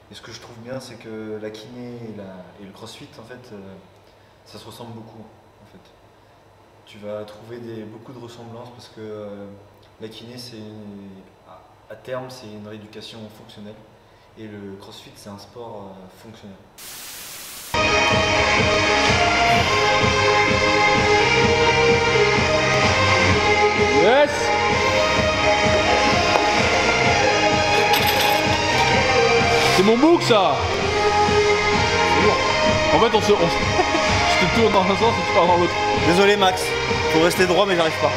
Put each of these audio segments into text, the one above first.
Et ce que je trouve bien, c'est que la kiné et le crossfit, en fait, ça se ressemble beaucoup. En fait. Tu vas trouver beaucoup de ressemblances parce que la kiné, à terme, c'est une rééducation fonctionnelle. Et le crossfit, c'est un sport fonctionnel. Yes! C'est mon bouc ça! En fait je te tourne dans un sens et tu pars dans l'autre. Désolé Max, faut rester droit mais j'arrive pas.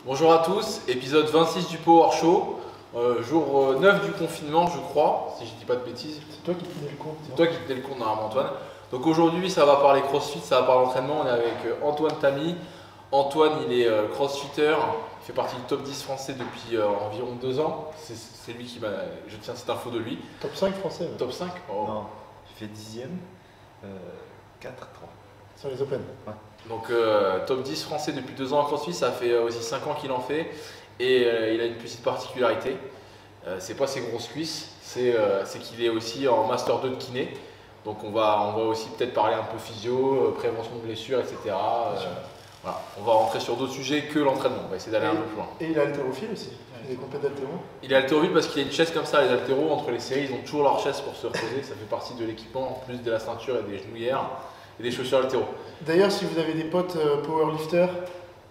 Bonjour à tous, épisode 26 du Power Show, jour 9 du confinement je crois, si je dis pas de bêtises. C'est toi qui tenais le compte. C'est toi qui tenais le compte normalement Antoine. Donc aujourd'hui ça va parler crossfit, ça va parler entraînement, on est avec Antoine Tamy. Antoine il est crossfitter, il fait partie du top 10 français depuis environ 2 ans. C'est lui qui m'a, je tiens cette info de lui. Top 5 français. Ouais. Top 5 oh. Non, j'ai fait 10e, 4-3. Sur les Open. Ouais. Donc top 10 français depuis 2 ans en crossfit, ça fait aussi 5 ans qu'il en fait. Et il a une petite particularité, c'est pas ses grosses cuisses, c'est qu'il est aussi en master 2 de kiné. Donc on va aussi peut-être parler un peu physio, prévention de blessures, etc. Voilà. On va rentrer sur d'autres sujets que l'entraînement, on va essayer d'aller un peu plus loin. Et il est haltérophile aussi, il fait des compètes d'haltéro. Il est haltérophile parce qu'il a une chaise comme ça, les haltéros, entre les séries, ils ont toujours leur chaise pour se reposer, ça fait partie de l'équipement, en plus de la ceinture et des genouillères et des chaussures haltéro. D'ailleurs, si vous avez des potes powerlifters,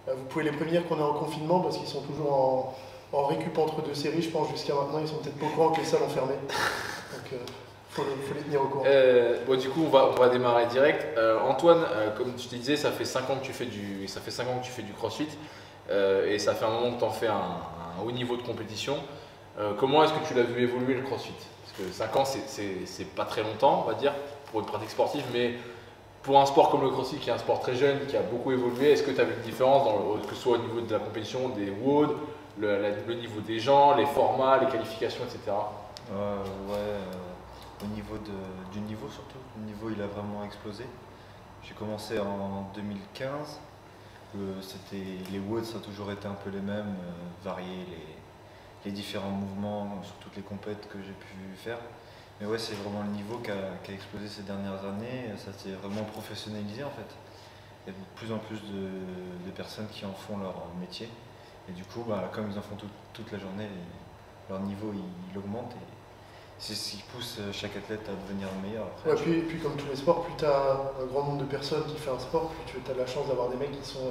vous pouvez les prévenir qu'on est en confinement parce qu'ils sont toujours en récup entre deux séries, je pense jusqu'à maintenant, ils sont peut-être pas au courant que les salles ont fermé. Donc faut les tenir au courant. Bon, du coup, on va démarrer direct. Antoine, comme je te disais, ça fait 5 ans que tu fais du crossfit et ça fait un moment que tu en fais un haut niveau de compétition. Comment est-ce que tu l'as vu évoluer le crossfit? Parce que 5 ans, c'est pas très longtemps, on va dire, pour une pratique sportive, mais pour un sport comme le crossfit, qui est un sport très jeune, qui a beaucoup évolué, est-ce que tu as vu une différence, que ce soit au niveau de la compétition, des WOD, le niveau des gens, les formats, les qualifications, etc. Au niveau du niveau surtout, le niveau il a vraiment explosé. J'ai commencé en 2015, les WOD ça a toujours été un peu les mêmes, varier les différents mouvements sur toutes les compètes que j'ai pu faire. Mais ouais, c'est vraiment le niveau qui a explosé ces dernières années, ça s'est vraiment professionnalisé en fait. Il y a de plus en plus de personnes qui en font leur métier. Et du coup, comme ils en font toute la journée, leur niveau il augmente. Et c'est ce qui pousse chaque athlète à devenir meilleur. Après, Ouais, puis comme tous les sports, plus tu as un grand nombre de personnes qui font un sport, plus tu as la chance d'avoir des mecs qui sont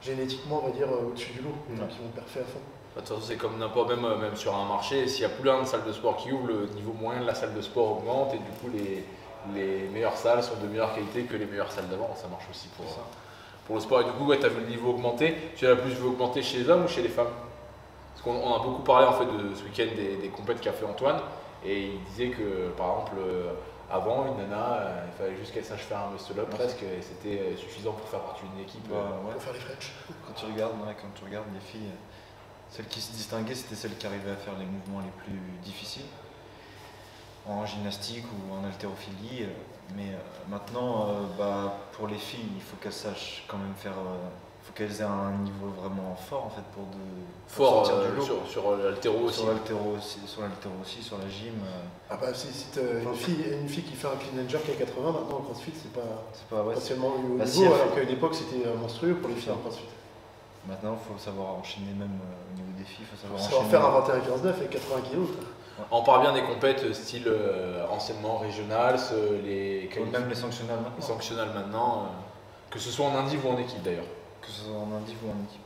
génétiquement, on va dire, au-dessus du lot, et donc qui vont perfer à fond. De toute façon, c'est comme n'importe, même sur un marché, s'il y a plein de salles de sport qui ouvrent, le niveau moyen de la salle de sport augmente et du coup les meilleures salles sont de meilleure qualité que les meilleures salles d'avant. Ça marche aussi pour le sport. Et du coup, ouais, tu as vu le niveau augmenter. Tu l'as plus vu augmenter chez les hommes ou chez les femmes? Parce qu'on a beaucoup parlé en fait de ce week-end des compètes qu'a fait Antoine. Et il disait que par exemple, avant, une nana, il fallait juste qu'elle sache faire un muscle-up presque, et c'était suffisant pour faire partie d'une équipe. ouais. Pour faire les French. Quand tu regardes les filles, celles qui se distinguaient, c'était celles qui arrivaient à faire les mouvements les plus difficiles, en gymnastique ou en haltérophilie. Mais maintenant, pour les filles, il faut qu'elles sachent quand même faire. Il faut qu'elles aient un niveau vraiment fort en fait pour sortir du lot. Sur l'haltéro aussi. Sur l'haltéro aussi, sur la gym. Ah bah si t'as une fille qui fait un clean and jerk à 80, maintenant au crossfit c'est pas tellement au haut si niveau, alors qu'à une époque c'était monstrueux pour les filles en crossfit. Maintenant, il faut savoir enchaîner même au niveau des filles, il faut savoir enchaîner. Faire un 21-15-9 avec 80 kg. On parle bien des compètes style anciennement régional, même les sanctionnales maintenant. Les sanctionnales maintenant, que ce soit en indiv ou en équipe d'ailleurs. Que ce soit en indiv ou en équipe.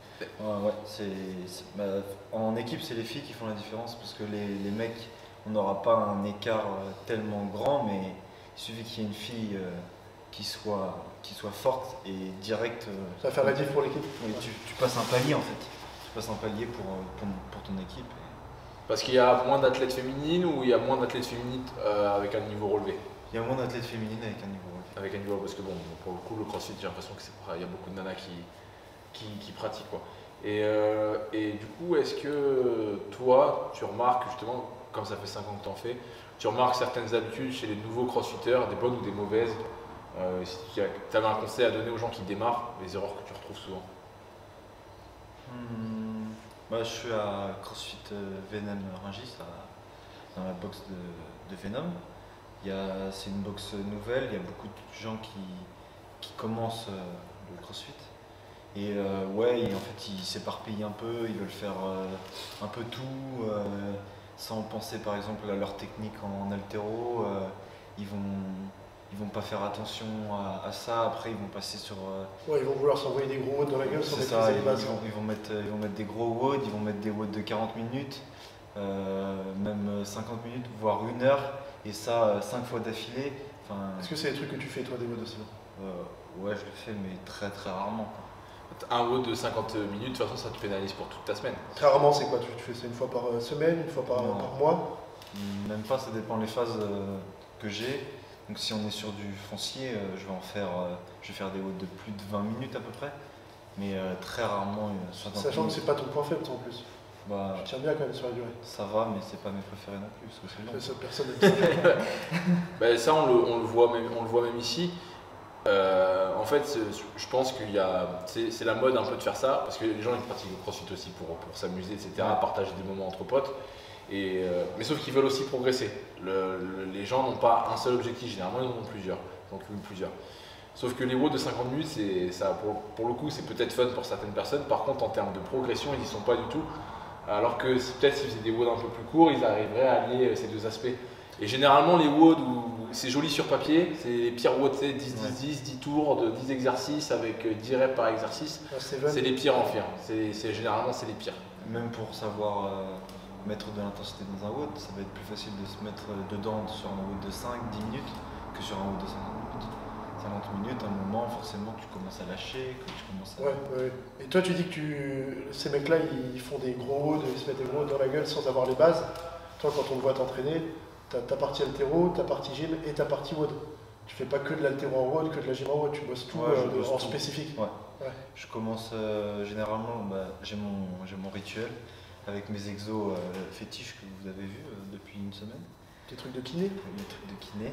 En équipe, c'est les filles qui font la différence parce que les mecs, on n'aura pas un écart tellement grand, mais il suffit qu'il y ait une fille qui soit forte et directe. Ça va faire la diff pour l'équipe. Oui, tu passes un palier en fait. Tu passes un palier pour ton équipe. Parce qu'il y a moins d'athlètes féminines ou il y a moins d'athlètes féminines avec un niveau relevé? Il y a moins d'athlètes féminines avec un niveau relevé. Avec un niveau relevé, parce que bon, pour le coup, le crossfit, j'ai l'impression qu'il y a beaucoup de nanas qui pratiquent quoi. Et du coup, est-ce que toi, tu remarques justement, comme ça fait 5 ans que tu en fais, tu remarques certaines habitudes chez les nouveaux crossfitters, des bonnes ou des mauvaises? Si tu avais un conseil à donner aux gens qui démarrent, les erreurs que tu retrouves souvent? Moi, je suis à CrossFit Venom Rungis, dans la box de Venom. C'est une box nouvelle, il y a beaucoup de gens qui commencent le CrossFit. Et ouais, en fait, ils s'éparpillent un peu, ils veulent faire un peu tout, sans penser par exemple à leur technique en haltéro. Ils vont pas faire attention à ça, après ils vont passer sur. Ouais, ils vont vouloir s'envoyer des gros WOD dans la gueule sans C'est maîtriser ça, les bases. ils vont mettre des gros WOD, ils vont mettre des WOD de 40 minutes, même 50 minutes, voire 1 heure, et ça 5 fois d'affilée. Enfin, Est-ce que c'est des trucs que tu fais toi des WOD aussi? ouais, je le fais, mais très très rarement, quoi. Un WOD de 50 minutes, de toute façon, ça te pénalise pour toute ta semaine. Très rarement, c'est quoi? Tu fais ça une fois par semaine, une fois par Non. mois? Même pas, ça dépend des phases que j'ai. Donc si on est sur du foncier, je vais faire des WOD de plus de 20 minutes à peu près, mais très rarement 60 Sachant que minutes. c'est pas ton point faible toi, en plus. Bah, Tu tiens bien quand même sur la durée. ça va, mais c'est pas mes préférés non plus, parce que c'est long. Ça, personne n'aime ça. Ben, ça, on le voit même ici. En fait, je pense c'est la mode un peu de faire ça, parce que les gens ils pratiquent le CrossFit aussi pour s'amuser, etc., partager des moments entre potes. Mais sauf qu'ils veulent aussi progresser. Les gens n'ont pas un seul objectif, généralement ils en ont plusieurs. Sauf que les WOD de 50 minutes, pour le coup, c'est peut-être fun pour certaines personnes. Par contre, en termes de progression, ils n'y sont pas du tout. Alors que peut-être s'ils faisaient des WOD un peu plus courts, ils arriveraient à allier ces deux aspects. Et généralement, les WOD où c'est joli sur papier, c'est les pires WOD, 10 tours de 10 exercices avec 10 reps par exercice. C'est les pires en faire. Généralement, c'est les pires. Même pour savoir mettre de l'intensité dans un WOD, ça va être plus facile de se mettre dedans sur un WOD de 5-10 minutes que sur un WOD de 50 minutes. 50 minutes, à un moment, forcément, tu commences à lâcher, que tu commences à... Ouais. Et toi, tu dis que ces mecs-là, ils font des gros WOD, ils se mettent des gros WOD dans la gueule sans avoir les bases. Toi, quand on te voit t'entraîner, t'as ta partie haltéro, ta partie gym et ta partie WOD. Tu fais pas que de l'haltéro en WOD, que de la gym en WOD, tu bosses tout en tout. spécifique. Ouais. Je commence généralement, j'ai mon rituel avec mes exos fétiches que vous avez vus depuis une semaine. Des trucs de kiné? Des trucs de kiné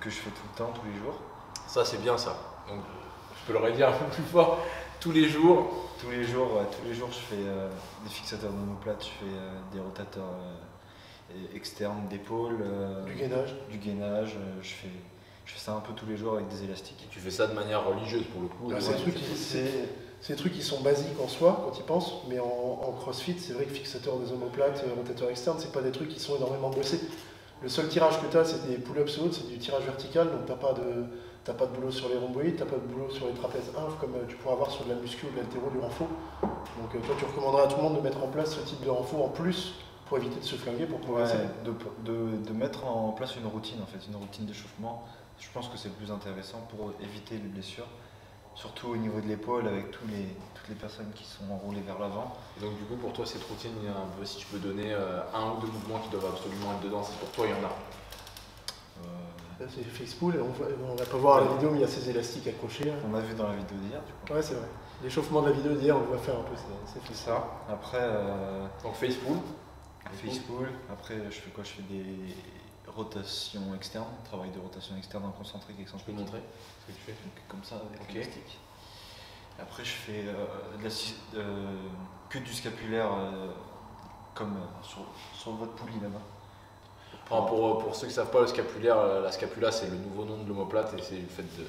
que je fais tout le temps, tous les jours. Ça, c'est bien ça. Donc, je peux le redire un peu plus fort. Tous les jours, je fais des fixateurs d'omoplate, je fais des rotateurs externes d'épaule, du gainage. Je fais ça un peu tous les jours avec des élastiques. tu fais ça de manière religieuse pour le coup. C'est des trucs qui sont basiques en soi quand ils pensent, mais en CrossFit, c'est vrai que fixateur des omoplates, rotateur externe, c'est pas des trucs qui sont énormément bossés. Le seul tirage que tu as, c'est des pull-ups hautes, c'est du tirage vertical, donc t'as pas de boulot sur les rhomboïdes, t'as pas de boulot sur les trapèzes inf comme tu pourrais avoir sur de la muscu ou de l'haltéro du renfort. Donc toi, tu recommanderais à tout le monde de mettre en place ce type de renfort en plus pour éviter de se flinguer, pour progresser. De mettre en place une routine en fait, une routine d'échauffement. Je pense que c'est le plus intéressant pour éviter les blessures, surtout au niveau de l'épaule avec toutes les personnes qui sont enroulées vers l'avant. Et donc du coup pour toi cette routine, si tu peux donner un ou deux mouvements qui doivent absolument être dedans, c'est pour toi il y en a. Là, c'est FacePool, on va pas voir la vidéo, mais il y a ces élastiques accrochés. Là. On a vu dans la vidéo d'hier du coup. Ouais, c'est vrai. L'échauffement de la vidéo d'hier, on le voit faire un peu, c'est ça. Après, donc FacePool. Après, je fais quoi? Je fais des rotations externes, travail de rotation externe en concentrique, Je peux montrer ce que tu fais. Donc, comme ça avec l'élastique. Après, je fais que du scapulaire, comme sur votre poulie là-bas. Pour ceux qui ne savent pas, le scapulaire, la scapula c'est le nouveau nom de l'omoplate et c'est le fait de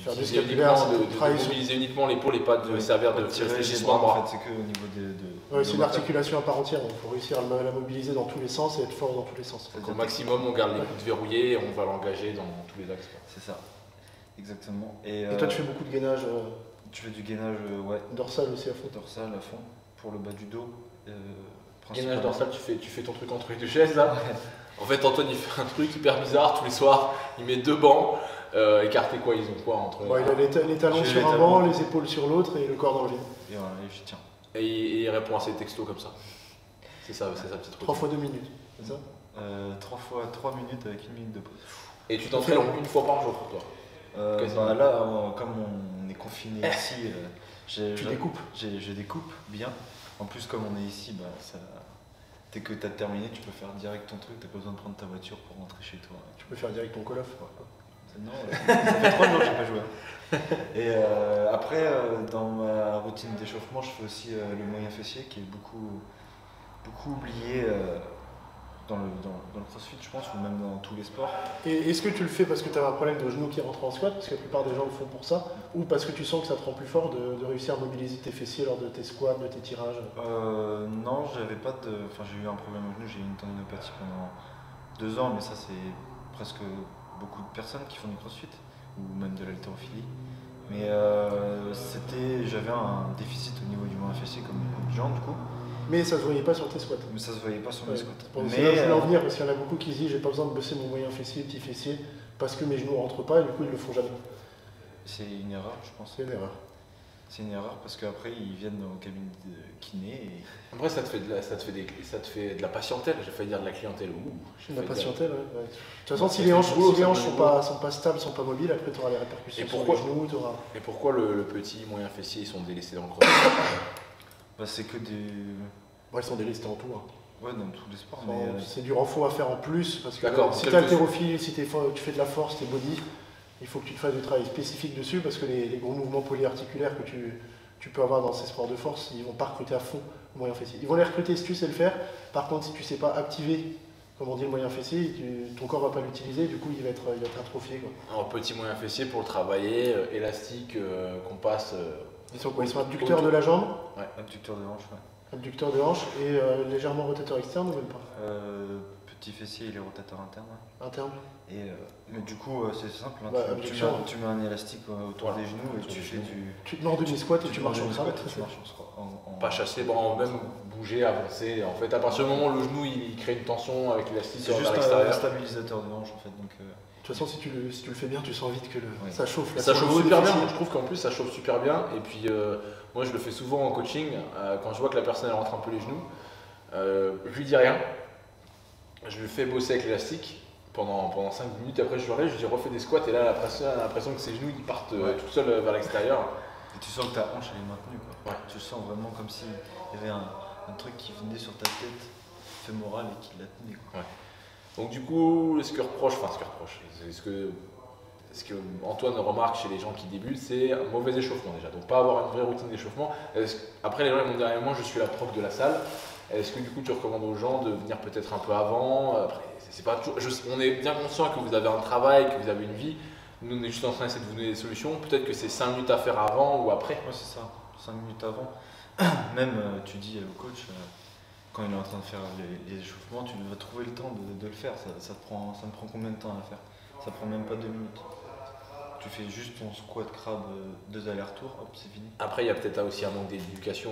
mobiliser uniquement l'épaule et pas de servir de réfléchissement bras. En fait, c'est que au niveau de c'est une articulation à part entière, il faut réussir à la mobiliser dans tous les sens et être fort dans tous les sens. Donc au maximum, on garde les coudes verrouillés et on va l'engager dans tous les axes. C'est ça, exactement. Et toi, tu fais beaucoup de gainage Tu fais du gainage, ouais. Dorsal aussi à fond. Dorsal à fond, pour le bas du dos. Gainage dorsal, tu fais ton truc entre les deux chaises là. En fait, Antoine il fait un truc hyper bizarre tous les soirs. Il met deux bancs, écartés quoi, ils ont quoi entre. Il a les talons sur un banc, les épaules sur l'autre et le corps dans le vide. Et voilà, et je tiens. Et il répond à ses textos comme ça. C'est ça, c'est sa petite routine. 3 fois 2 minutes, c'est ça 3 fois 3 minutes avec 1 minute de pause. Et tu t'entraînes une fois par jour, toi là, comme on est confiné ici, tu découpes. Je découpe bien. En plus, comme on est ici, dès que tu as terminé, tu peux faire direct ton truc, tu n'as pas besoin de prendre ta voiture pour rentrer chez toi. Tu peux faire direct ton call-off. Non, ça fait 3 jours que j'ai pas joué. Et après, dans ma routine d'échauffement, je fais aussi le moyen fessier qui est beaucoup oublié dans le crossfit, je pense, ou même dans tous les sports. Et est-ce que tu le fais parce que tu as un problème de genou qui rentre en squat, parce que la plupart des gens le font pour ça, ou parce que tu sens que ça te rend plus fort de réussir à mobiliser tes fessiers lors de tes squats, de tes tirages? Non, j'avais pas de. Enfin, j'ai eu un problème au genou, j'ai eu une tendinopathie pendant 2 ans, mais ça, c'est presque beaucoup de personnes qui font du crossfit, ou même de l'haltérophilie. Mais j'avais un déficit au niveau du moyen fessier, comme beaucoup de gens, du coup. Mais ça se voyait pas sur tes squats. Mais ça se voyait pas sur mes squats. C'est là où je voulais en venir, parce qu'il y en a beaucoup qui se disent j'ai pas besoin de bosser mon moyen fessier, petit fessier, parce que mes genoux rentrent pas, et du coup ils le font jamais. C'est une erreur, je pense. C'est une erreur. C'est une erreur parce qu'après ils viennent au cabinet de kiné et. Après, ça te fait de la patientèle, j'ai failli dire de la clientèle. De la patientèle, ouais. De toute façon, si les hanches sont pas stables, sont pas mobiles, après tu auras les répercussions sur les genoux. Et pourquoi le petit moyen fessier ils sont délaissés dans le crossfit? Bah, c'est que des. Ouais, ils sont délestés en tout. Hein. Ouais, dans tous les sports. C'est du renfort à faire en plus, parce que si tu es haltérophile, si tu fais de la force, tes body, il faut que tu te fasses du travail spécifique dessus, parce que les gros mouvements polyarticulaires que tu peux avoir dans ces sports de force, ils vont pas recruter à fond le moyen fessier. Ils vont les recruter si tu sais le faire, par contre si tu sais pas activer, comme on dit, le moyen fessier, ton corps va pas l'utiliser, du coup il va être atrophié. Quoi. Alors, petit moyen fessier pour le travailler, élastique, qu'on passe... Ils sont quoi? Ils sont abducteurs de la jambe? Ouais, abducteurs de hanche, ouais. Abducteur de hanche et légèrement rotateur externe ou même pas? Petit fessier, il est rotateur interne. Ouais. Interne. Et, mais du coup, c'est simple. Hein, tu mets un élastique autour des genoux et tu fais du. Tu te mets en demi-squat et tu marches en squat. Pas chasser, bon, même bouger, avancer. En fait, à partir du moment où le genou il crée une tension avec l'élastique c'est juste un stabilisateur de hanche en fait. Donc, de toute façon, si tu le fais bien, tu sens vite que ça chauffe. Ça chauffe super bien. Je trouve qu'en plus, ça chauffe super bien. Et puis, moi, je le fais souvent en coaching. Quand je vois que la personne elle rentre un peu les genoux, je lui dis rien. Je lui fais bosser avec l'élastique pendant 5 minutes. Après, je lui relève, je lui dis refais des squats. Et là, la personne a l'impression que ses genoux ils partent tout seuls vers l'extérieur. Et tu sens que ta hanche elle est maintenue. Quoi. Ouais. Tu sens vraiment comme s'il y avait un truc qui venait sur ta tête fémorale et qui la tenait. Quoi. Ouais. Donc du coup, ce que Antoine remarque chez les gens qui débutent, c'est un mauvais échauffement déjà. Donc pas avoir une vraie routine d'échauffement. Après, les gens m'ont dit moi je suis la prof de la salle. Est-ce que du coup tu recommandes aux gens de venir peut-être un peu avant? Après, c'est pas toujours, on est bien conscient que vous avez un travail, que vous avez une vie. Nous on est juste en train d'essayer de vous donner des solutions. Peut-être que c'est 5 minutes à faire avant ou après. Ouais, c'est ça, 5 minutes avant. Même tu dis au coach, quand il est en train de faire les échauffements, tu dois trouver le temps de le faire. Ça me prend combien de temps à faire? Ça prend même pas 2 minutes. Tu fais juste ton squat crabe 2 allers-retours, hop, c'est fini. Après, il y a peut-être aussi un manque d'éducation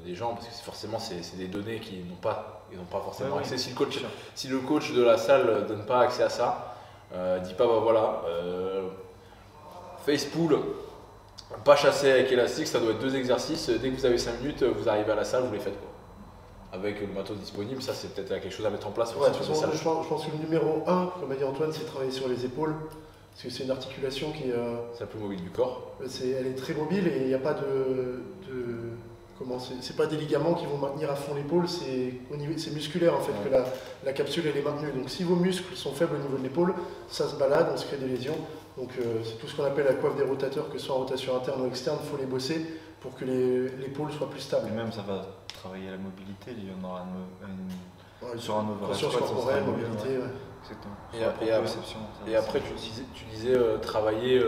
des gens, parce que forcément, c'est des données qu'ils n'ont pas forcément accès. Si le coach de la salle ne donne pas accès à ça, dit pas, bah voilà, face pull, pas chasser avec élastique, ça doit être 2 exercices. Dès que vous avez 5 minutes, vous arrivez à la salle, vous les faites. Quoi. Avec le matos disponible, ça c'est peut-être quelque chose à mettre en place. Ouais, de toute façon, je pense que le numéro 1, comme a dit Antoine, c'est travailler sur les épaules. Parce que c'est une articulation qui c'est la plus mobile du corps. Elle est très mobile et il n'y a pas c'est pas des ligaments qui vont maintenir à fond l'épaule, c'est musculaire en fait que la capsule elle est maintenue. Donc si vos muscles sont faibles au niveau de l'épaule, ça se balade, on se crée des lésions. Donc c'est tout ce qu'on appelle la coiffe des rotateurs, que ce soit en rotation interne ou externe, il faut les bosser pour que l'épaule soit plus stable. Et même ça va travailler la mobilité, il y en aura sur un overhead conscience corporelle, mobilité. Ouais. Exactement. Et après tu disais travailler,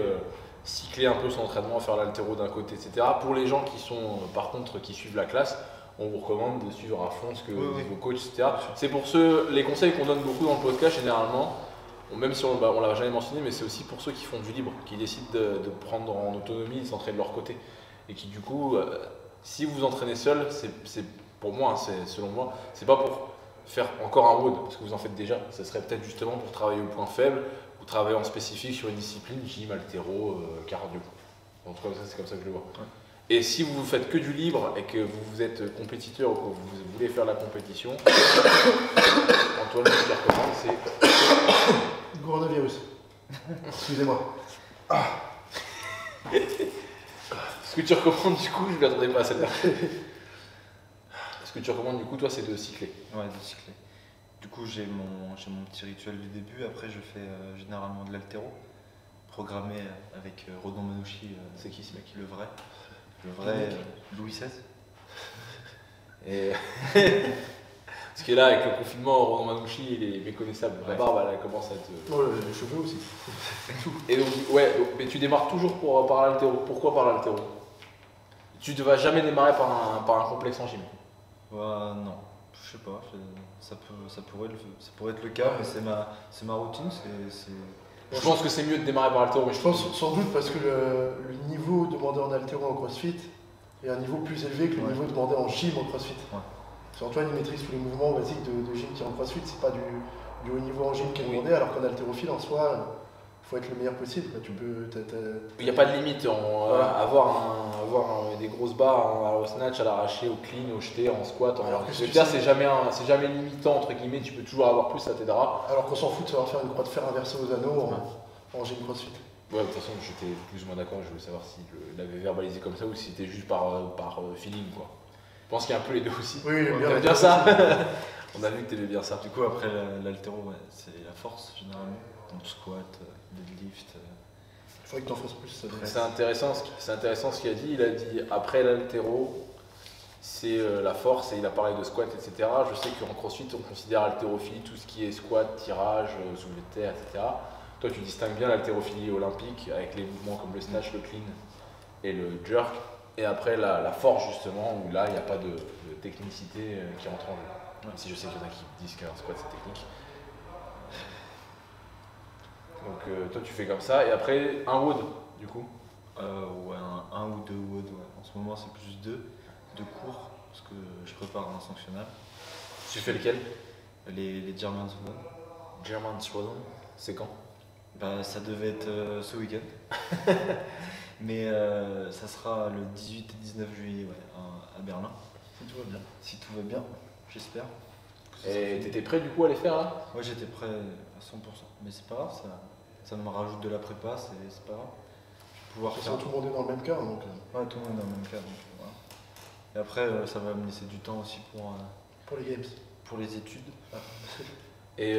cycler un peu son entraînement, faire l'haltéro d'un côté, etc. Pour les gens qui sont par contre qui suivent la classe, on vous recommande de suivre à fond ce que disent vos coachs, etc. C'est pour les conseils qu'on donne beaucoup dans le podcast généralement, même si on l'a jamais mentionné, mais c'est aussi pour ceux qui font du libre, qui décident de prendre en autonomie, de s'entraîner de leur côté. Et qui du coup, si vous vous entraînez seul, c'est pour moi, selon moi, c'est pas pour faire encore un WOD, parce que vous en faites déjà. Ça serait peut-être justement pour travailler au point faible, ou travailler en spécifique sur une discipline, gym, haltéro, cardio. En tout cas, c'est comme ça que je le vois. Ouais. Et si vous faites que du libre et que vous êtes compétiteur ou que vous voulez faire la compétition, Antoine, ce qu'il recommande, c'est... Coronavirus. Excusez-moi. Ce que tu recommandes du coup, je ne m'attendais pas à celle-là. Ce que tu recommandes du coup, toi, c'est de cycler. Ouais, de cycler. Du coup, j'ai mon petit rituel du début. Après, je fais généralement de l'haltéro. programmé avec Rodon Manouchi. C'est qui ce mec? Le vrai. Le vrai Louis XVI. Et parce que là, avec le confinement, Ronan Manouchi, il est méconnaissable. La barbe, elle commence à te. Oh, les cheveux aussi. Et donc, ouais, mais tu démarres toujours par l'haltéro. Pourquoi par l'haltéro? Tu ne vas jamais démarrer par un complexe en gym. Non, je sais pas. Ça pourrait être le cas, mais c'est ma routine. Je pense que c'est mieux de démarrer par l'haltéro, mais Je pense sans doute parce que le niveau demandé en haltéro en crossfit est un niveau plus élevé que le niveau demandé en gym en crossfit. Ouais. Parce qu'Antoine il maîtrise tous les mouvements basiques de gym qui est en crossfit, c'est pas du haut niveau en gym qui est demandé, alors qu'en haltérophile en soi, il faut être le meilleur possible. Il n'y a pas de limite. Avoir des grosses barres au snatch, à l'arraché, au clean, au jeté, en squat. Alors que c'est jamais limitant, entre guillemets, tu peux toujours avoir plus, ça t'aidera. Alors qu'on s'en fout de savoir faire une croix de fer inversée aux anneaux en gym crossfit. Ouais, de toute façon, j'étais plus ou moins d'accord. Je voulais savoir s'il l'avait verbalisé comme ça ou si c'était juste par feeling, quoi. Je pense qu'il y a un peu les deux aussi. Oui, il aime bien. T'aimes bien ça? On a vu que t'aimais bien ça. Du coup, après l'haltéro, c'est la force généralement. Donc squat, deadlift. Il faudrait que tu en fasses plus. C'est intéressant ce qu'il a dit. Il a dit après l'haltéro, c'est la force et il a parlé de squat, etc. Je sais qu'en crossfit, on considère haltérophilie tout ce qui est squat, tirage, soulevé de terre, etc. Toi, tu distingues bien l'haltérophilie olympique avec les mouvements comme le snatch, le clean et le jerk. Et après, la force, justement, où là, il n'y a pas de technicité qui rentre en jeu. Même si je sais qu'il y en a qui disent qu'un squat, c'est technique. Donc, toi, tu fais comme ça. Et après, un WOD, du coup? Ouais, un ou deux WOD. Ouais. En ce moment, c'est plus deux cours, parce que je prépare un sanctionnal. Tu fais lequel? Les German Sweden. German Sweden, c'est quand? Ça devait être ce week-end. Mais ça sera le 18 et 19 juillet à Berlin. Si tout va bien. Si tout va bien, j'espère. Et t'étais prêt du coup à les faire là? Ouais, j'étais prêt à 100%. Mais c'est pas grave, ça me rajoute de la prépa, c'est pas grave. Je vais pouvoir faire. Tout le monde est dans le même cas. Donc, Ouais, tout le monde est dans le même cas. Donc, voilà. Et après, ça va me laisser du temps aussi pour les games. Pour les études. Et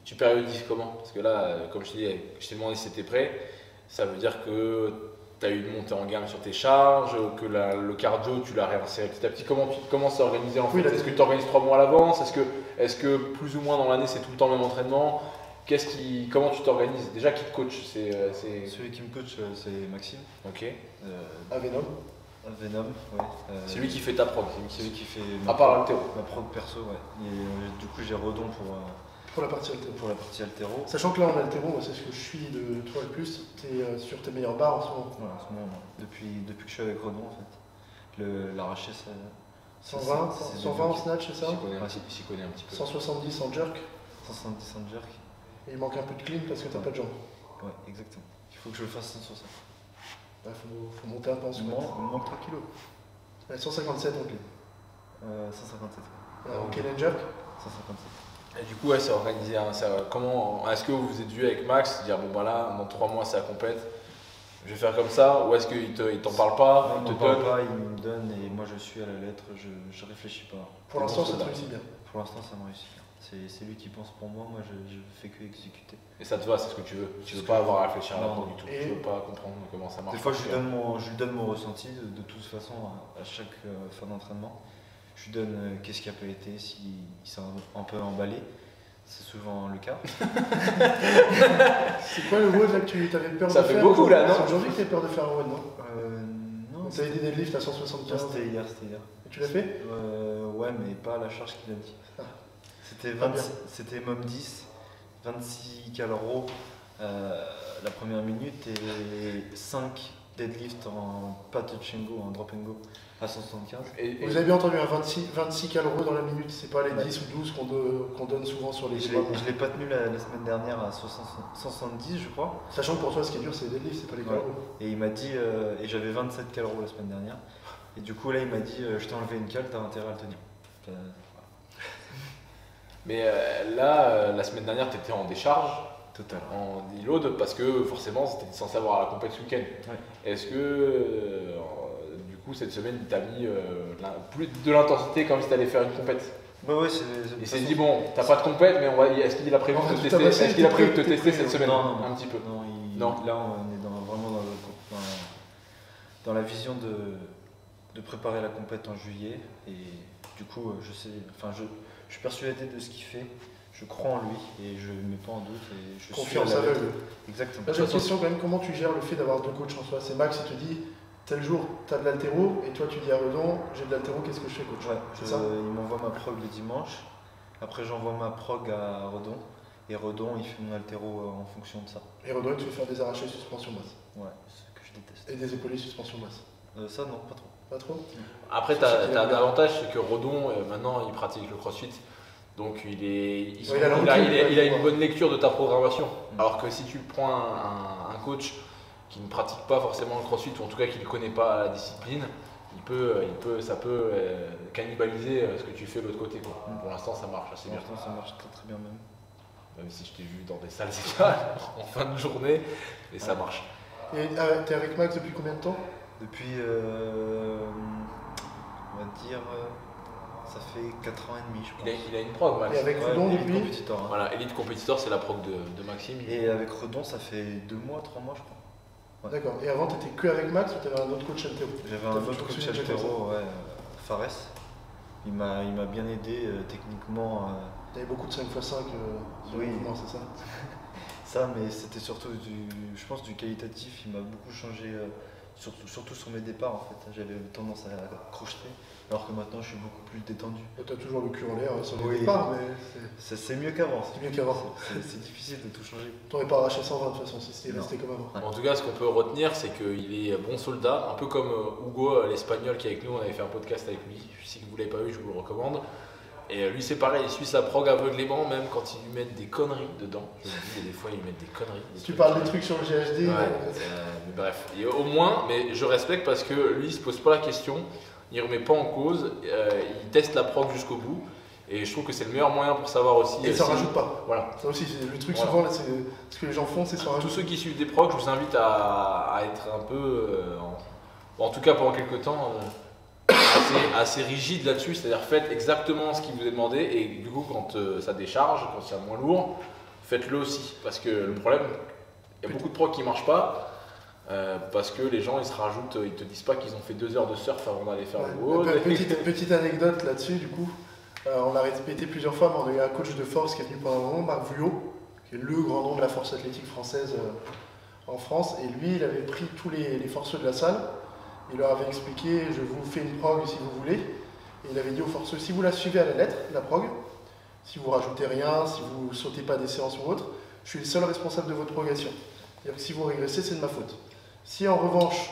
tu périodises comment? Parce que là, comme je t'ai demandé si t'étais prêt. Ça veut dire que tu as eu une montée en gamme sur tes charges, que le cardio, tu l'as réinséré petit à petit. Comment tu commences à organiser en fait? Est-ce que tu organises 3 mois à l'avance? Est-ce que plus ou moins dans l'année, c'est tout le temps le même entraînement? Comment tu t'organises? Déjà, qui te coach? Celui qui me coach, c'est Maxime. Ok. À Venom. Venom, ouais. C'est lui qui fait ta prog. C'est lui qui fait ma prog perso, ouais. Et, du coup, j'ai Redon pour la partie altéro. Pour la partie altéro. Sachant que là en altéro, c'est ce que je suis de toi le plus, tu es sur tes meilleures barres en ce moment. Ouais, en ce moment, depuis que je suis avec Redon en fait. L'arraché, ça. 120 en snatch, c'est ça? J'y connais un petit peu. 170 en jerk. 170 en jerk. Et il manque un peu de clean parce que t'as pas de jambes. Ouais, exactement. Il faut que je le fasse 160. Ouais, faut monter un peu en squat. Il me manque 3 kilos. 157 en clean. 157. En clean and jerk? 157. Et du coup, ouais, c'est organisé. Comment est-ce que vous vous êtes vu avec Max, dire bon bah là, dans 3 mois c'est la compète, je vais faire comme ça, ou est-ce qu'il t'en parle pas? Il me donne et moi je suis à la lettre, je réfléchis pas. Pour l'instant, ça te réussit bien. Pour l'instant, ça me réussit bien. C'est lui qui pense pour moi, je fais que exécuter. Et ça te va, c'est ce que tu veux? Tu veux pas avoir à réfléchir à la du tout? Tu veux pas comprendre comment ça marche? Des fois, je lui donne mon ressenti de toute façon à chaque fin d'entraînement. Je lui donne qu'est-ce qui a pas été, s'il s'est un peu emballé. C'est souvent le cas. C'est quoi le WOD là que tu avais peur de faire? Ça fait beaucoup là, non? C'est aujourd'hui que tu as peur de faire un WOD, non? Non. Tu avais des deadlifts à 175. C'était hier. Et tu l'as fait? Ouais, mais pas à la charge qu'il a dit. C'était MOM 10, 26 caloros la première minute et 5 deadlifts en pas touch and go, en drop and go à 175. Vous avez bien entendu, 26 caloros dans la minute, c'est pas les 10 ou 12 qu'on donne souvent sur les Je l'ai pas tenu la semaine dernière à 170, je crois. Sachant que pour toi, ce qui est dur, c'est les deadlifts, c'est pas les caloros. Et il m'a dit, et j'avais 27 caloros la semaine dernière. Et du coup, là, il m'a dit, je t'ai enlevé une cale, t'as intérêt à le tenir. Mais là, la semaine dernière, tu étais en décharge. Total. En deload, parce que forcément, c'était censé avoir la compète ce week-end. Ouais. Est-ce que, du coup, cette semaine, il t'a mis plus de l'intensité comme si tu allais faire une compète? Bah ouais, Il s'est dit bon, t'as pas de compète, mais est-ce qu'il a prévu de te tester, cette semaine Non, un petit peu? Non, là on est vraiment dans la vision de préparer la compète en juillet. Et du coup, je suis persuadé de ce qu'il fait. Je crois en lui et je ne mets pas en doute. Et je Confiance suis à la lettre. aveugle. Exactement. Là, j'ai une question quand même, comment tu gères le fait d'avoir deux coachs en soi? C'est Max qui te dit, tel jour, tu as de l'haltéro, et toi tu dis à Redon, j'ai de l'haltéro, qu'est-ce que je fais, coach? Ouais, C'est ça? il m'envoie ma prog le dimanche. Après, j'envoie ma prog à Redon. Et Redon, il fait mon haltéro en fonction de ça. Et Redon, tu veux faire des arrachés suspension basse. Ouais, c'est ce que je déteste. Et des épaulés suspension basse. Ça, non, pas trop. Pas trop? Après, tu as un avantage, c'est que Redon, maintenant, il pratique le crossfit. Donc, il a une bonne lecture de ta programmation. Alors que si tu prends un coach qui ne pratique pas forcément le crossfit, ou en tout cas qui ne connaît pas la discipline, ça peut cannibaliser ce que tu fais de l'autre côté, quoi. Pour l'instant, ça marche assez bien. Pour l'instant, ça marche très très bien même. Même si je t'ai vu dans des salles étales en fin de journée, et ça marche. Et t'es avec Max depuis combien de temps? Depuis, on va dire, ça fait 4 ans et demi, je pense. Il a une prog, Max. Et avec Redon Elite depuis? Competitor, hein. Voilà, Elite Competitor, c'est la prog de Maxime. Et avec Redon, ça fait 2 mois, 3 mois, je crois. Ouais. D'accord. Et avant, t'étais que avec Max ou t'avais un autre coach haltéro? J'avais un autre coach haltéro, ouais, Fares. Il m'a bien aidé techniquement. T'avais beaucoup de 5x5 sur Oui. le mouvement, c'est ça? Ça, mais c'était surtout je pense du qualitatif. Il m'a beaucoup changé, surtout sur mes départs en fait. J'avais tendance à crocheter, alors que maintenant je suis beaucoup plus détendu. T'as toujours le cul en l'air sur les Oui. départs, mais C'est mieux qu'avant. c'est mieux qu'avant. C'est difficile de tout changer. T'aurais pas arraché 120 de toute façon si c'était Non. resté comme avant. Ouais. En tout cas, ce qu'on peut retenir, c'est qu'il est bon soldat, un peu comme Hugo, l'Espagnol qui est avec nous. On avait fait un podcast avec lui. Si vous ne l'avez pas vu, je vous le recommande. Et lui, c'est pareil, il suit sa prog aveuglément, même quand ils lui mettent des conneries dedans. Je vous dis, des fois, ils lui mettent des conneries. Si tu parles des trucs sur le GHD, Ouais, mais bref. Et au moins, mais je respecte parce que lui, il se pose pas la question, il remet pas en cause, il teste la prog jusqu'au bout. Et je trouve que c'est le meilleur moyen pour savoir aussi. et ça si- rajoute pas. Voilà. Ça aussi, c'est le truc Voilà. souvent, là, c'est ce que les gens font, c'est ça Tous rajoute. ceux qui suivent des progs, je vous invite à être un peu, en tout cas pendant quelques temps, assez rigide là-dessus, c'est-à-dire faites exactement ce qui vous est demandé et du coup quand ça décharge, quand c'est moins lourd, faites-le aussi. Parce que le problème, il y a beaucoup de progs qui ne marchent pas parce que les gens ils se rajoutent, ils te disent pas qu'ils ont fait 2 heures de surf avant d'aller faire le WOD. Petite anecdote là-dessus, du coup, on l'a répété plusieurs fois, mais on a eu un coach de force qui est venu pendant un moment, Marc Vuillot, qui est le grand nom de la force athlétique française en France, et lui, il avait pris tous les forceux de la salle, il leur avait expliqué, je vous fais une prog si vous voulez, et il avait dit aux forceux, si vous la suivez à la lettre, la prog, si vous rajoutez rien, si vous ne sautez pas des séances ou autre, je suis le seul responsable de votre progression. C'est-à-dire que si vous régressez, c'est de ma faute. Si en revanche,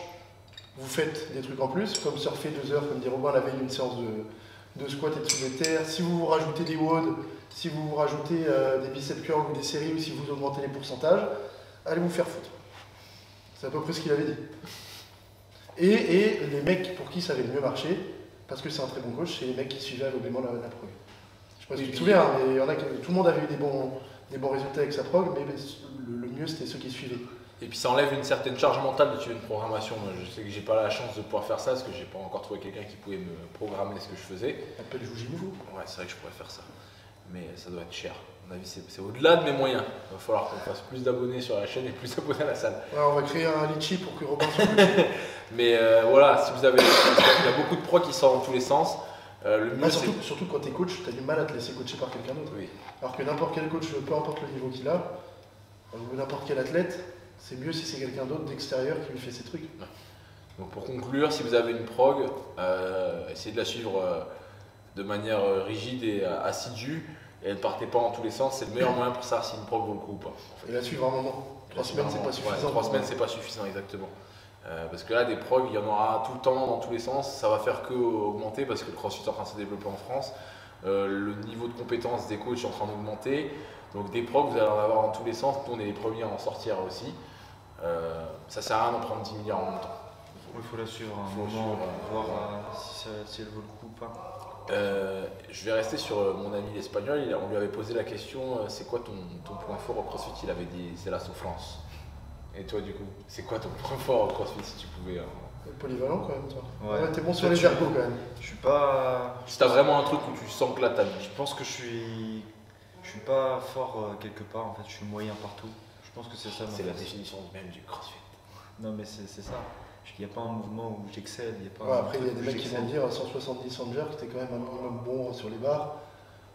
vous faites des trucs en plus, comme surfer 2 heures, comme dit Robin la veille d'une séance de squat et de soulevé de terre, si vous rajoutez des WOD, si vous rajoutez des biceps curls ou des séries, ou si vous augmentez les pourcentages, allez vous faire foutre. C'est à peu près ce qu'il avait dit. Et les mecs pour qui ça avait le mieux marché, parce que c'est un très bon coach, c'est les mecs qui suivaient aveuglément la prog. Je sais pas si tu te souviens, mais il y en a tout le monde avait eu des bons résultats avec sa prog, mais le mieux c'était ceux qui suivaient. Et puis ça enlève une certaine charge mentale de suivre une programmation. Moi, je sais que j'ai pas la chance de pouvoir faire ça parce que j'ai pas encore trouvé quelqu'un qui pouvait me programmer ce que je faisais. Appelle Jouji nouveau. Ouais, c'est vrai que je pourrais faire ça. Mais ça doit être cher. À mon avis, c'est au-delà de mes moyens. Il va falloir qu'on fasse plus d'abonnés sur la chaîne et plus d'abonnés à la salle. Ouais, on va créer un litchi pour que Robin soit coaché. Mais voilà, si vous avez. Il y a beaucoup de pros qui sortent dans tous les sens. Le mieux, surtout quand tu es coach, tu as du mal à te laisser coacher par quelqu'un d'autre. Oui. Alors que n'importe quel coach, peu importe le niveau qu'il a, ou n'importe quel athlète, c'est mieux si c'est quelqu'un d'autre d'extérieur qui lui fait ses trucs. Donc pour conclure, si vous avez une prog, essayez de la suivre de manière rigide et assidue. Et ne partez pas dans tous les sens, c'est le meilleur moyen pour savoir si une prog vaut le coup ou pas. En fait. Et la suivre un moment. 3 semaines, c'est pas suffisant. 3 semaines, c'est pas suffisant, exactement. Parce que là, des progs, il y en aura tout le temps, dans tous les sens. Ça va faire que augmenter parce que le crossfit est en train de se développer en France. Le niveau de compétence des coachs est en train d'augmenter. Donc des progs, vous allez en avoir dans tous les sens. Nous, on est les premiers à en sortir aussi. Ça sert à rien d'en prendre 10 milliards en même temps. Il faut la suivre un moment, voir si elle vaut le coup ou pas. Je vais rester sur mon ami l'espagnol. On lui avait posé la question c'est quoi ton point fort au crossfit? Il avait dit c'est la souffrance. Et toi, du coup, c'est quoi ton point fort au crossfit si tu pouvais Polyvalent quand même, toi. Ouais. Ouais, t'es bon sur Peut-être les ergos quand même. Je suis pas. Si t'as vraiment un truc où tu sens que là t'as Je pense que je suis pas fort quelque part. En fait, je suis moyen partout. Je pense que c'est ça. c'est la force. définition même du crossfit. Non, mais c'est ça. Il n'y a pas un mouvement où j'excelle. Il y a pas Ouais, un après, il y a truc des où mecs qui vont j'excelle. dire 170 en jerk, t'es quand même un minimum bon sur les barres.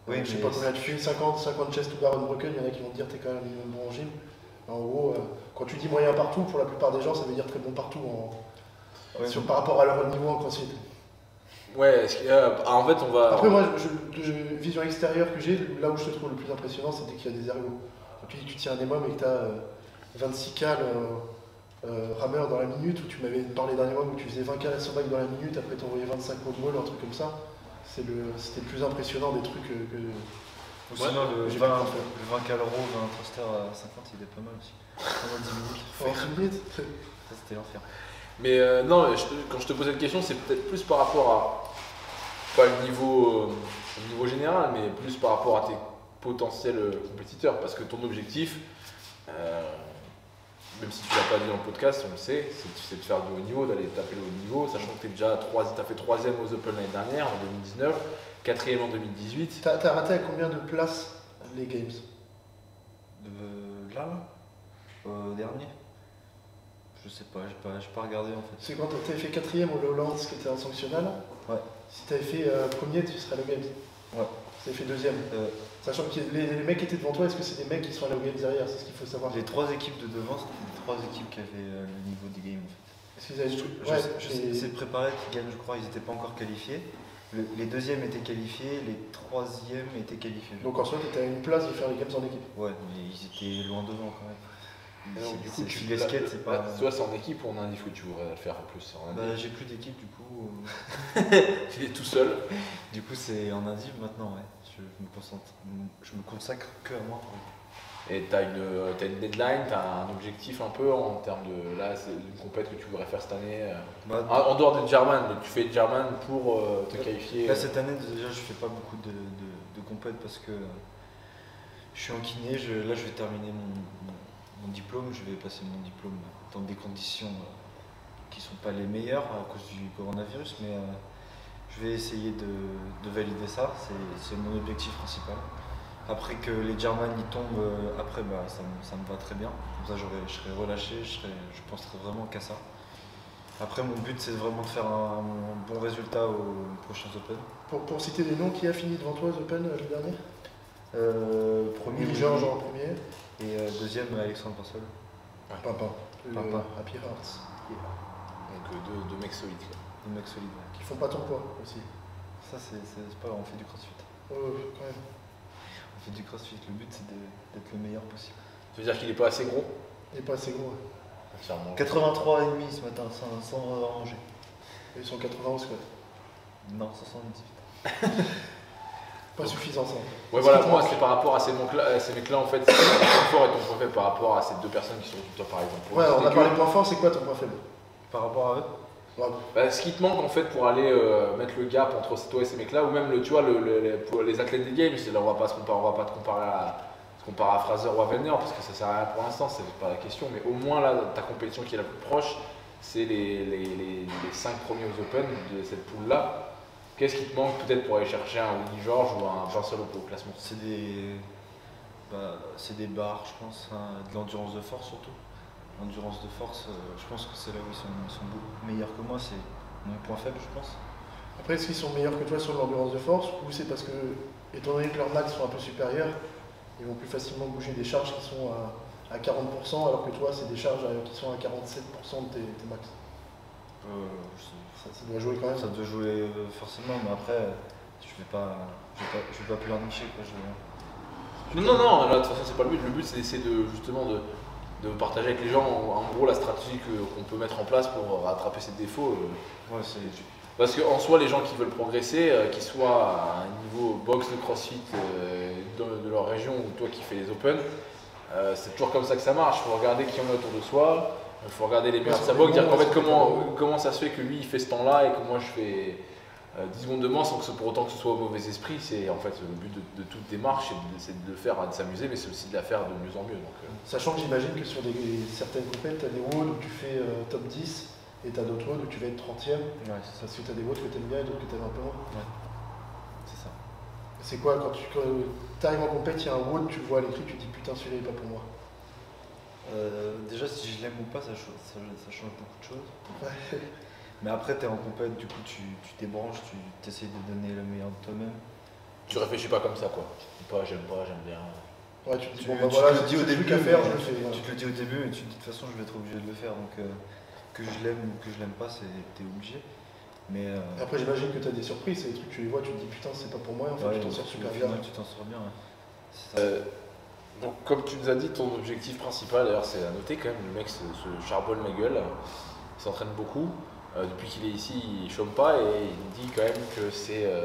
Oui, Je sais mais pas combien tu fais, 50 chest to bar unbroken, il y en a qui vont te dire t'es quand même un minimum bon en gym. En gros, quand tu dis moyen partout, pour la plupart des gens, ça veut dire très bon partout Ouais, par rapport à leur niveau en crossfit. Ouais, en fait on va. Après, moi, vision extérieure que j'ai, là où je te trouve le plus impressionnant, c'est dès qu'il y a des ergos. Quand tu tiens un EMOM et que tu as 26 cales rameur dans la minute, où tu m'avais parlé d'un EMOM où tu faisais 20 cales à back dans la minute, après tu envoyais 25 mots de wall, un truc comme ça, c'était le plus impressionnant des trucs que Ou sinon, le j'ai 20 pu faire. caloro, 20 thruster à 50, il est pas mal aussi. Pendant 10 minutes. En 10 minutes. Ça, c'était l'enfer. Mais non, quand je te posais la question, c'est peut-être plus par rapport à pas le niveau général, mais plus par rapport à tes potentiels compétiteurs, parce que ton objectif, même si tu l'as pas dit dans le podcast, on le sait, c'est de faire du haut niveau, d'aller taper le haut niveau, sachant que tu as fait 3ème aux Open l'année dernière, en 2019, 4ème en 2018. T'as raté à combien de places les games? Là, dernier Je sais pas, j'ai pas regardé en fait. C'est quand t'avais fait 4ème au Lowlands qui était un sanctionnal. Ouais. Si t'avais fait premier, tu serais au games. Ouais. Si t'avais fait 2ème. Sachant que les mecs qui étaient devant toi, est-ce que c'est des mecs qui sont allés au games derrière? C'est ce qu'il faut savoir. Les 3 équipes de devant, c'était les 3 équipes qui avaient le niveau des games en fait. Est-ce qu'ils avaient le truc? Je sais, c'est préparé qui gagnent, je crois, ils n'étaient pas encore qualifiés. Les deuxièmes étaient qualifiés, les troisièmes étaient qualifiés. Donc en soi, tu étais à une place de faire les games en équipe. Ouais, mais ils étaient loin devant quand même. Et donc, du coup, tu les skates, c'est pas. Tu vois, c'est en équipe ou en indiv que tu voudrais le faire en plus en indiv. Bah, j'ai plus d'équipe du coup. Tu es tout seul. Du coup, c'est en indiv maintenant, ouais. Je me consacre que à moi. Et t'as une deadline, t'as un objectif un peu en termes de. Là, c'est une compète que tu voudrais faire cette année. Bah, En dehors des German, donc tu fais German pour te qualifier. Là, cette année, déjà, je fais pas beaucoup de compètes parce que je suis en kiné. Là, je vais terminer mon diplôme. Je vais passer mon diplôme dans des conditions qui sont pas les meilleures à cause du coronavirus, mais je vais essayer de valider ça. C'est mon objectif principal. Après que les German y tombent, après, bah, ça me va très bien. Comme ça, je serai relâché, je penserai vraiment qu'à ça. Après, mon but, c'est vraiment de faire un bon résultat aux prochains Open. Pour citer des noms, qui a fini devant toi aux Open le dernier? Premier, Willy Georges en premier. et deuxième, Alexandre Parsol. Pimpin. Pimpin. Happy Hearts. Donc deux mecs solides. Quoi. Le mec solide. Ouais. Qui font pas ton poids aussi. Ça, c'est pas grave, on fait du crossfit. Quand même. On fait du crossfit. Le but, c'est d'être le meilleur possible. Ça veut dire qu'il est pas assez gros. Il est pas assez gros. 83,5 ce matin, sans ranger. Ils sont 80 au squat. Non, 78. Pas suffisant ça. Ouais, voilà, moi, c'est par rapport à ces mecs-là, en fait, c'est ton fort et ton point faible par rapport à ces deux personnes qui sont autour de toi, par exemple. Pour Ouais, on citer a parlé de point fort, c'est quoi ton point faible? Par rapport à eux, Bravo. Bah, ce qui te manque en fait pour aller mettre le gap entre toi et ces mecs-là, ou même tu vois, pour les athlètes des games, là on va pas te comparer à Fraser ou à Venner parce que ça sert à rien pour l'instant, c'est pas la question, mais au moins là, ta compétition qui est la plus proche, c'est les 5 premiers aux Open de cette poule-là. Qu'est-ce qui te manque peut-être pour aller chercher un Willy Georges ou un Parsol au classement? c'est des barres, je pense, hein, de l'endurance de force surtout. L'endurance de force, je pense que c'est là où ils sont beaucoup meilleurs que moi, c'est mon point faible, je pense. Après, est-ce qu'ils sont meilleurs que toi sur l'endurance de force ou c'est parce que, étant donné que leurs max sont un peu supérieurs, ils vont plus facilement bouger des charges qui sont à 40% alors que toi, c'est des charges qui sont à 47% de tes max? Ça doit jouer quand même. Ça doit jouer forcément, mais après, je vais pas pleurnicher quoi. Non, là de toute façon c'est pas le but. Le but c'est d'essayer de partager avec les gens en gros la stratégie qu'on peut mettre en place pour rattraper ces défauts. Ouais, Parce qu'en soi, les gens qui veulent progresser, qu'ils soient à un niveau box de crossfit de leur région ou toi qui fais les Open, c'est toujours comme ça que ça marche. Il faut regarder qui on a autour de soi, il faut regarder les meilleurs de sa box, dire qu'en fait comment ça se fait que lui il fait ce temps-là et que moi je fais 10 secondes de moins sans que pour autant que ce soit au mauvais esprit. C'est en fait le but de toute démarche, c'est de le faire, de s'amuser, mais c'est aussi de la faire de mieux en mieux. Donc, Sachant que j'imagine que sur certaines compètes, tu as des walls où tu fais top 10 Et t'as d'autres WOD où tu vas être 30e, Ouais, c'est ça. parce que t'as des WOD que t'aimes bien et d'autres que t'aimes un peu moins. C'est ça. C'est quoi quand tu arrives en compète, il y a un WOD, tu le vois à l'écrit, tu te dis putain celui-là il est pas pour moi. Déjà, si je l'aime ou pas, ça change beaucoup de choses. Ouais. Mais après, t'es en compète, du coup, tu débranches, tu essayes de donner le meilleur de toi-même. Tu réfléchis pas comme ça, quoi. Tu te dis pas, j'aime bien. Ouais, tu te dis Tu, bon bah tu voilà, te le dis j'ai au des début, trucs à faire, je mais le fais. tu te le dis au début, mais tu te dis de toute façon, je vais être obligé de le faire. Donc, que je l'aime ou que je l'aime pas, t'es obligé. Mais Après j'imagine que t'as des surprises, c'est des trucs tu les vois, tu te dis putain c'est pas pour moi, et en fait ouais, tu t'en sors super au bien. final, tu t'en sors bien. Ouais. C'est ça. Donc, comme tu nous as dit, ton objectif principal, d'ailleurs, c'est à noter quand même, le mec se charbonne la gueule, il s'entraîne beaucoup. Depuis qu'il est ici, il chôme pas et il dit quand même que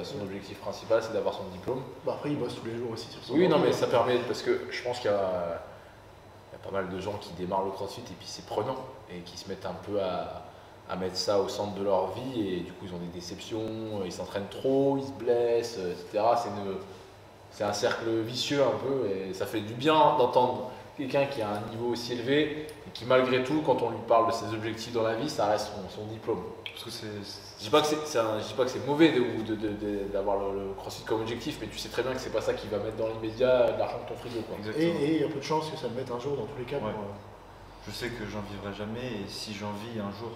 son objectif principal, c'est d'avoir son diplôme. Bah après il bosse tous les jours aussi sur son Oui, non, ordi, mais hein. ça permet, parce que je pense qu'il y a pas mal de gens qui démarrent le crossfit et puis c'est prenant et qui se mettent un peu à mettre ça au centre de leur vie et du coup ils ont des déceptions, ils s'entraînent trop, ils se blessent, etc. C'est un cercle vicieux un peu et ça fait du bien d'entendre quelqu'un qui a un niveau aussi élevé et qui malgré tout, quand on lui parle de ses objectifs dans la vie, ça reste son diplôme. Parce que Je dis pas que c'est mauvais d'avoir le crossfit comme objectif, mais tu sais très bien que c'est pas ça qui va mettre dans l'immédiat de l'argent de ton frigo, quoi. Exactement. Et il y a peu de chances que ça le mette un jour dans tous les cas. Ouais. Pour, Je sais que j'en vivrai jamais et si j'en vis un jour,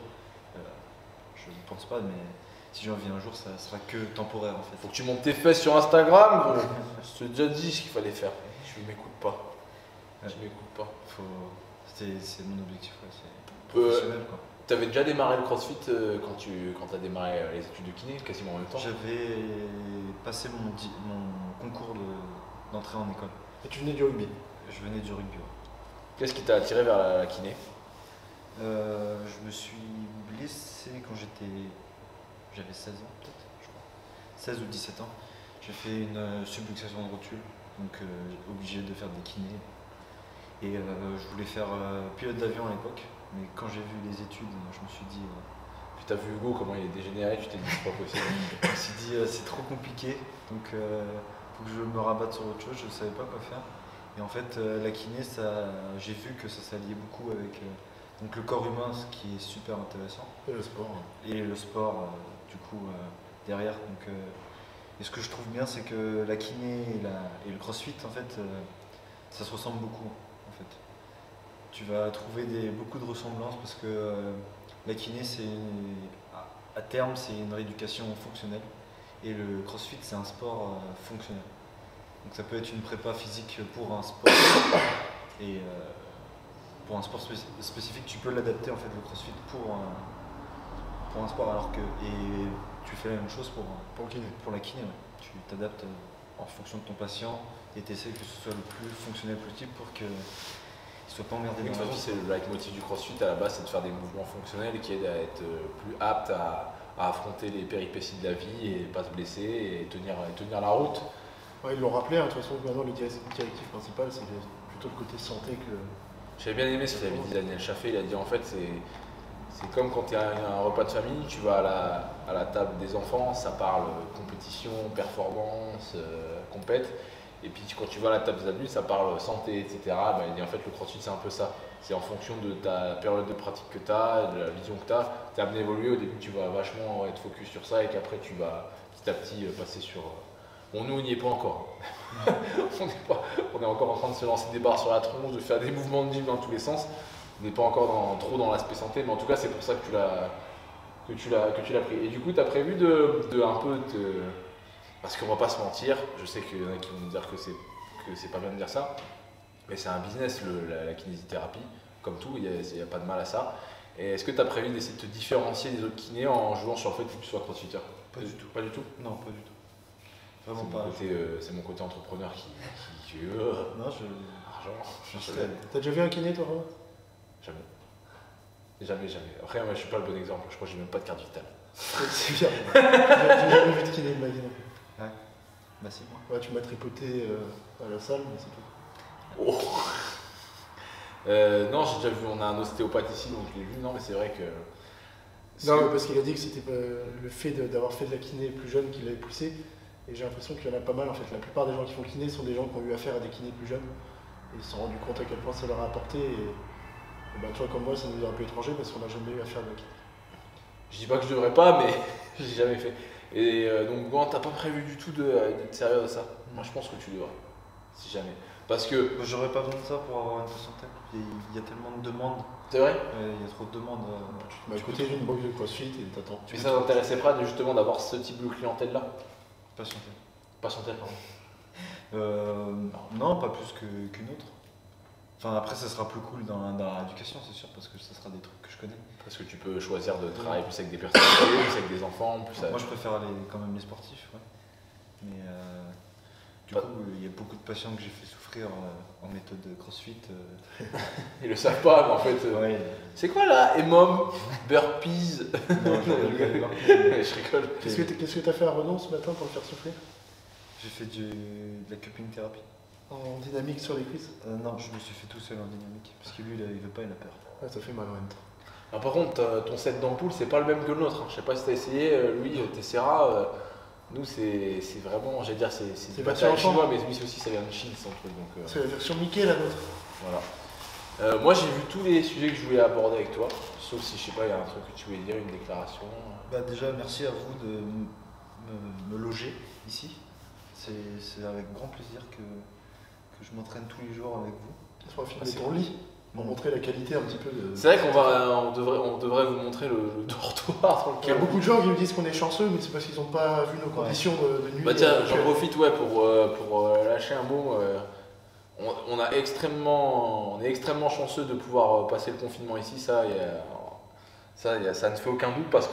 je ne pense pas, mais si j'en vis un jour, ça sera que temporaire en fait. Faut que tu montes tes fesses sur Instagram, gros. Je t'ai déjà dit ce qu'il fallait faire. Je m'écoute pas. Ouais. Je m'écoute pas. C'est mon objectif, ouais, c'est Euh, professionnel quoi. T'avais déjà démarré le crossfit quand t'as démarré les études de kiné, quasiment en même temps. J'avais passé mon concours d'entrée en école. Et tu venais du rugby. Je venais du rugby. Ouais. Qu'est-ce qui t'a attiré vers la kiné? Je me suis blessé quand j'avais 16 ans peut-être, je crois. 16 ou 17 ans. J'ai fait une subluxation de rotule, donc obligé de faire des kinés. Et je voulais faire pilote d'avion à l'époque, mais quand j'ai vu les études, je me suis dit, Puis t'as vu Hugo comment il est dégénéré, tu t'es dit c'est pas possible. je me suis dit c'est trop compliqué, donc faut que je me rabatte sur autre chose, je ne savais pas quoi faire. Et en fait la kiné, j'ai vu que ça s'alliait beaucoup avec donc le corps humain, ce qui est super intéressant, Et le sport. et le sport du coup derrière. Donc, et ce que je trouve bien, c'est que la kiné et le crossfit, en fait, ça se ressemble beaucoup. En fait. Tu vas trouver beaucoup de ressemblances parce que la kiné, à terme, c'est une rééducation fonctionnelle et le crossfit, c'est un sport fonctionnel. Donc ça peut être une prépa physique pour un sport et pour un sport spécifique, tu peux l'adapter en fait le crossfit pour un sport et tu fais la même chose pour la kiné. Ouais. Tu t'adaptes en fonction de ton patient et tu essaies que ce soit le plus fonctionnel possible pour qu'il ne soit pas emmerdé De toute dans la façon, vie. c'est le leitmotiv du crossfit à la base, c'est de faire des mouvements fonctionnels qui aident à être plus apte à affronter les péripéties de la vie et pas se blesser et tenir la route. Ouais, ils l'ont rappelé, hein, de toute façon maintenant le directif principal c'est plutôt le côté santé que. J'avais bien aimé ce qu'avait dit Daniel Chaffé, il a dit en fait c'est comme quand tu as un repas de famille, tu vas à la table des enfants, ça parle compétition, performance, compète, et puis quand tu vas à la table des adultes, ça parle santé, etc. Ben, il dit en fait le crossfit c'est un peu ça, c'est en fonction de ta période de pratique que tu as, de la vision que tu as, tu es amené à évoluer, au début tu vas vachement être focus sur ça et qu'après tu vas petit à petit passer sur... Bon, nous, on n'y est pas encore. on est encore en train de se lancer des barres sur la tronche, de faire des mouvements de gym dans tous les sens. On n'est pas encore trop dans l'aspect santé, mais en tout cas, c'est pour ça que tu l'as pris. Et du coup, tu as prévu de un peu te... Parce qu'on va pas se mentir, je sais qu'il y en a qui vont me dire que c'est pas bien de dire ça, mais c'est un business, la kinésithérapie, comme tout, il n'y a pas de mal à ça. Et est-ce que tu as prévu d'essayer de te différencier des autres kinés en jouant sur le fait que tu sois crossfitter? Pas du tout. Pas du tout? Non, pas du tout. C'est Vraiment mon pas. c'est mon côté entrepreneur qui Non, argent. je T'as déjà vu un kiné toi, Romain? Jamais. Après, moi, je suis pas le bon exemple. Je crois que j'ai même pas de carte vitale. C'est bien. J'ai jamais vu de kiné de ma vie. Bah c'est moi. Ouais, tu m'as tripoté à la salle, mais c'est tout. Oh. Non, j'ai déjà vu. On a un ostéopathe ici, donc je l'ai vu. Non, mais c'est vrai que. Non, mais parce qu'il a dit que c'était le fait d'avoir fait de la kiné plus jeune qui l'avait poussé. Et j'ai l'impression qu'il y en a pas mal en fait. La plupart des gens qui font kiné sont des gens qui ont eu affaire à des kinés plus jeunes. Et ils se sont rendus compte à quel point ça leur a apporté. Et ben, toi comme moi, ça nous est un peu étranger parce qu'on n'a jamais eu affaire à de la kiné. Je dis pas que je devrais pas, mais j'ai jamais fait. Et donc, bon, t'as pas prévu du tout de te servir de ça? Moi, je pense que tu devrais, si jamais. Parce que. Moi, j'aurais pas besoin de ça pour avoir une patientèle. Il y a tellement de demandes. C'est vrai? Il y a trop de demandes. Bah écoutez, j'ai une box de CrossFit et t'attends. Mais ça t'intéressait pas justement d'avoir ce type de clientèle-là? Patientèle. Patientèle, pardon. Non, pas plus qu'une autre. Enfin, après, ça sera plus cool dans l'éducation, c'est sûr, parce que ça sera des trucs que je connais. Parce que tu peux choisir de travailler plus avec des personnes âgées, plus avec des enfants, plus avec... Moi, je préfère quand même les sportifs, ouais. Mais du coup, il y a beaucoup de patients que j'ai fait souffrir en méthode CrossFit. Ils le savent pas, mais en fait. Ouais. C'est quoi là? EMOM, burpees. Non, je rigole. Je rigole. Qu'est-ce que t'as fait à Redon ce matin pour le faire souffrir? J'ai fait de la cupping thérapie. En dynamique sur les cuisses? Non, je me suis fait tout seul en dynamique. Parce que lui, il veut pas, il a peur. Ouais, ça fait mal en même temps. Ah, par contre, ton set d'ampoule, c'est pas le même que le nôtre. Je sais pas si t'as essayé, lui, Tessera. Nous, c'est vraiment, j'allais dire, c'est du matériel chinois, mais lui aussi, ça vient de Chine, son truc. C'est la version Mickey, la nôtre. Voilà. Moi, j'ai vu tous les sujets que je voulais aborder avec toi. Sauf si, je sais pas, il y a un truc que tu voulais dire, une déclaration. Bah, déjà, merci à vous de me loger ici. C'est avec grand plaisir que je m'entraîne tous les jours avec vous. On va filmer ton lit pour montrer la qualité un petit peu de. C'est vrai on devrait vous montrer le dortoir dans Il y a beaucoup de gens qui me disent qu'on est chanceux, mais c'est parce qu'ils n'ont pas vu nos conditions de nuit. Bah tiens, j'en profite pour lâcher un mot. On est extrêmement chanceux de pouvoir passer le confinement ici. Ça ne fait aucun doute parce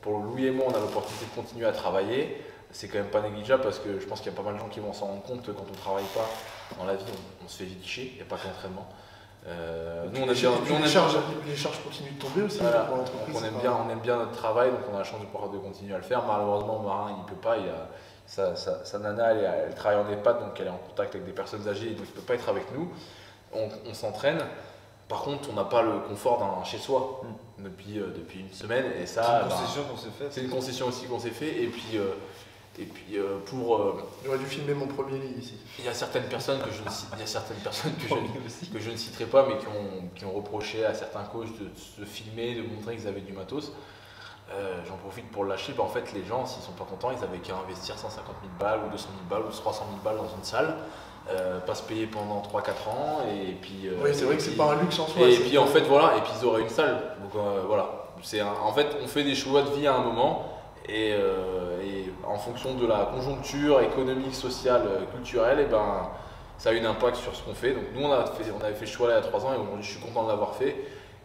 pour Louis et moi, on a l'opportunité de continuer à travailler. C'est quand même pas négligeable parce que je pense qu'il y a pas mal de gens qui vont s'en rendre compte quand on travaille pas dans la vie, on se fait vite chier, il n'y a pas qu'entraînement. Les charges continuent de tomber aussi. Voilà. Pour l'entreprise. On aime bien notre travail, donc on a la chance de continuer à le faire. Malheureusement, Marin, il ne peut pas. Sa nana, elle travaille en EHPAD, donc elle est en contact avec des personnes âgées, donc il ne peut pas être avec nous. On s'entraîne. Par contre, on n'a pas le confort d'un chez-soi depuis une semaine. Et ça, c'est une concession qu'on s'est faite. C'est une concession aussi qu'on s'est fait. Et puis j'aurais dû filmer mon premier lit ici. Il y a certaines personnes que je ne citerai pas, mais qui ont reproché à certains coachs de se filmer, de montrer qu'ils avaient du matos. J'en profite pour le lâcher. En fait, les gens, s'ils sont pas contents, ils avaient qu'à investir 150 000 balles ou 200 000 balles ou 300 000 balles dans une salle, pas se payer pendant 3-4 ans. Et puis, oui, c'est vrai que c'est pas un luxe en soi. Et puis en fait, voilà, et puis ils auraient une salle. Donc voilà. En fait, on fait des choix de vie à un moment. Et en fonction de la conjoncture économique, sociale, culturelle, et ben, ça a eu un impact sur ce qu'on fait. Donc nous, on avait fait ce choix-là il y a 3 ans et aujourd'hui, je suis content de l'avoir fait.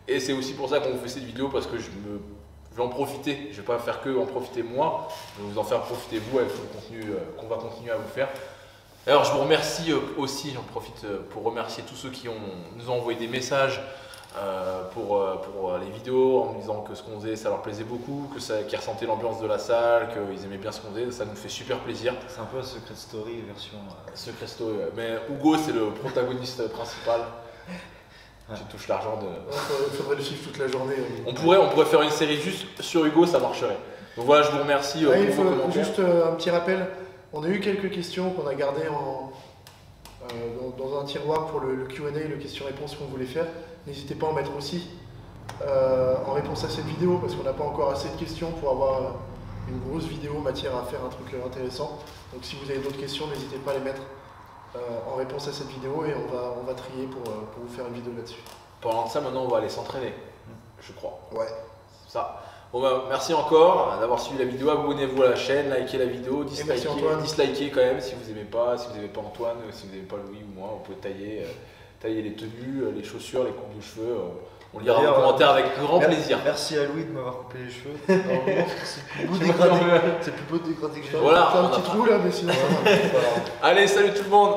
Et c'est aussi pour ça qu'on fait cette vidéo parce que je vais en profiter. Je ne vais pas faire que en profiter moi, je vais vous en faire profiter vous avec le contenu qu'on va continuer à vous faire. Alors je vous remercie aussi, j'en profite pour remercier tous ceux qui nous ont envoyé des messages pour les vidéos en me disant que ce qu'on faisait ça leur plaisait beaucoup, qu'ils ressentaient l'ambiance de la salle, qu'ils aimaient bien ce qu'on faisait, ça nous fait super plaisir. C'est un peu un Secret Story version. Secret Story, mais Hugo c'est le protagoniste principal. Ouais. Tu touches l'argent de. Il faudrait le suivre toute la journée. On pourrait faire une série juste sur Hugo, ça marcherait. Donc voilà, je vous remercie. Il faut juste un petit rappel, on a eu quelques questions qu'on a gardées dans un tiroir pour le Q&A, le question-réponse qu'on voulait faire. N'hésitez pas à en mettre aussi en réponse à cette vidéo parce qu'on n'a pas encore assez de questions pour avoir une grosse vidéo matière à faire un truc intéressant. Donc si vous avez d'autres questions, n'hésitez pas à les mettre en réponse à cette vidéo et on va trier pour vous faire une vidéo là-dessus. Pendant ça, maintenant on va aller s'entraîner, je crois. Ouais. Ça. Bon bah, merci encore d'avoir suivi la vidéo, abonnez-vous à la chaîne, likez la vidéo, dislikez quand même si vous n'aimez pas, Antoine, si vous n'aimez pas Louis ou moi, on peut tailler les tenues, les chaussures, les coupes de cheveux. On lira vos commentaires avec grand plaisir. Merci à Louis de m'avoir coupé les cheveux. C'est le plus beau dégradé que j'ai. Voilà, un petit trou là, mais sinon ça va. Allez, salut tout le monde.